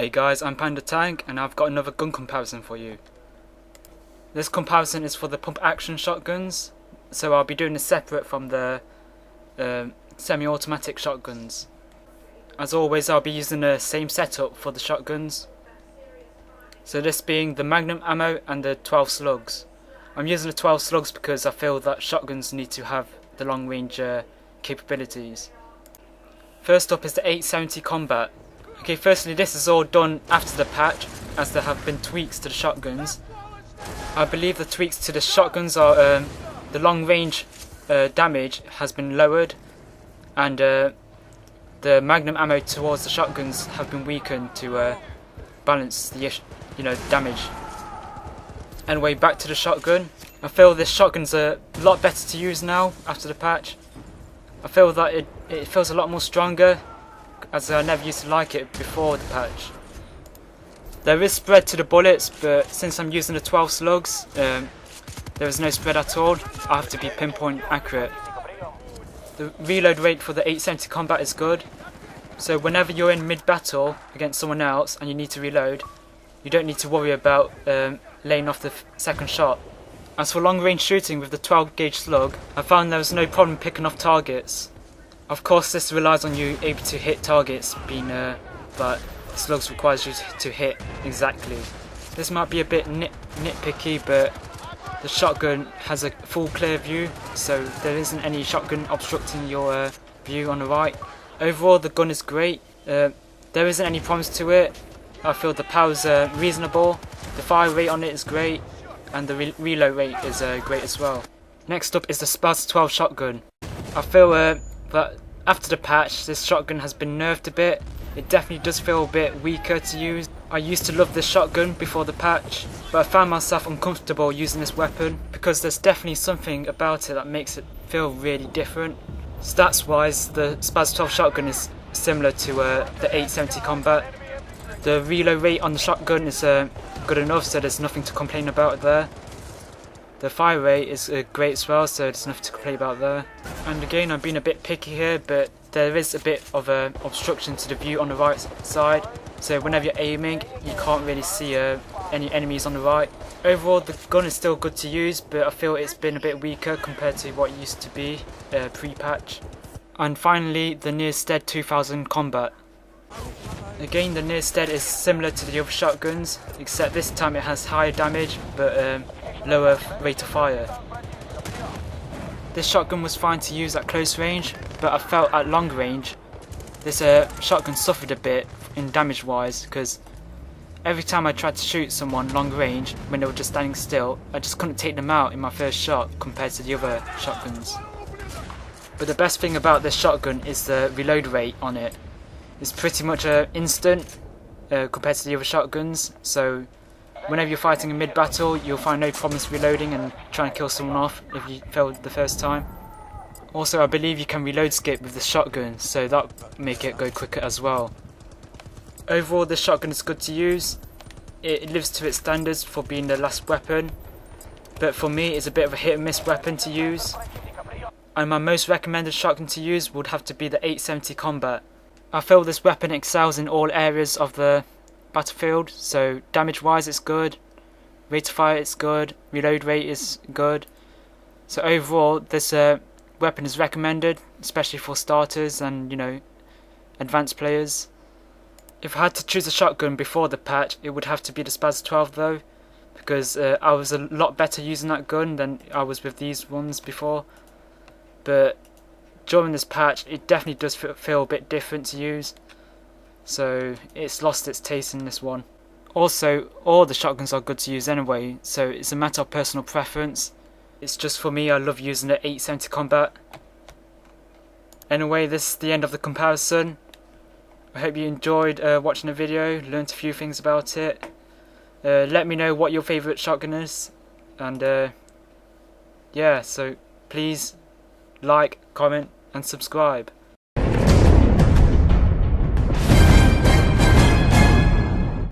Hey guys, I'm TeamTang and I've got another gun comparison for you. This comparison is for the pump action shotguns, so I'll be doing this separate from the semi-automatic shotguns. As always, I'll be using the same setup for the shotguns. So this being the magnum ammo and the 12 slugs. I'm using the 12 slugs because I feel that shotguns need to have the long range capabilities. First up is the 870 Combat. Okay, firstly, this is all done after the patch, as there have been tweaks to the shotguns. I believe the tweaks to the shotguns are the long range damage has been lowered, and the magnum ammo towards the shotguns have been weakened to balance the damage. Anyway, back to the shotgun. I feel this shotgun's a lot better to use now after the patch. I feel that it feels a lot more stronger, as I never used to like it before the patch. There is spread to the bullets, but since I'm using the 12 slugs, there is no spread at all. I have to be pinpoint accurate. The reload rate for the 870 Combat is good, so whenever you're in mid-battle against someone else and you need to reload, you don't need to worry about laying off the second shot. As for long range shooting with the 12 gauge slug, I found there was no problem picking off targets. Of course, this relies on you able to hit targets, being that slugs requires you to hit exactly. This might be a bit nitpicky, but the shotgun has a full clear view, so there isn't any shotgun obstructing your view on the right. Overall, the gun is great. There isn't any problems to it. I feel the power's reasonable, the fire rate on it is great, and the reload rate is great as well. Next up is the Spaz 12 shotgun. I feel that after the patch, this shotgun has been nerfed a bit. It definitely does feel a bit weaker to use. I used to love this shotgun before the patch, but I found myself uncomfortable using this weapon because there's definitely something about it that makes it feel really different. Stats wise, the Spaz 12 shotgun is similar to the 870 Combat. The reload rate on the shotgun is good enough, so there's nothing to complain about there. The fire rate is great as well, so there's nothing to complain about there. And again, I'm being a bit picky here, but there is a bit of obstruction to the view on the right side, so whenever you're aiming, you can't really see any enemies on the right. Overall, the gun is still good to use, but I feel it's been a bit weaker compared to what it used to be pre-patch. And finally, the Nearstead 2000 Combat. Again, the Nearstead is similar to the other shotguns, except this time it has higher damage, but lower rate of fire. This shotgun was fine to use at close range, but I felt at long range this shotgun suffered a bit in damage wise, because every time I tried to shoot someone long range when they were just standing still, I just couldn't take them out in my first shot compared to the other shotguns. But the best thing about this shotgun is the reload rate on it. It's pretty much instant compared to the other shotguns, so whenever you're fighting in mid-battle, you'll find no problems reloading and trying to kill someone off if you failed the first time. Also, I believe you can reload skip with the shotgun, so that'll make it go quicker as well. Overall, this shotgun is good to use. It lives to its standards for being the last weapon, but for me it's a bit of a hit and miss weapon to use. And my most recommended shotgun to use would have to be the 870 Combat. I feel this weapon excels in all areas of the battlefield, so damage wise it's good, rate of fire it's good, reload rate is good. So overall, this weapon is recommended, especially for starters and advanced players. If I had to choose a shotgun before the patch, it would have to be the Spaz 12 though, because I was a lot better using that gun than I was with these ones before. But during this patch, it definitely does feel a bit different to use, so it's lost its taste in this one. Also, all the shotguns are good to use anyway, so it's a matter of personal preference. It's just for me, I love using the 870 Combat. Anyway, this is the end of the comparison. I hope you enjoyed watching the video, learned a few things about it. Let me know what your favourite shotgun is, and yeah, so please like, comment and subscribe.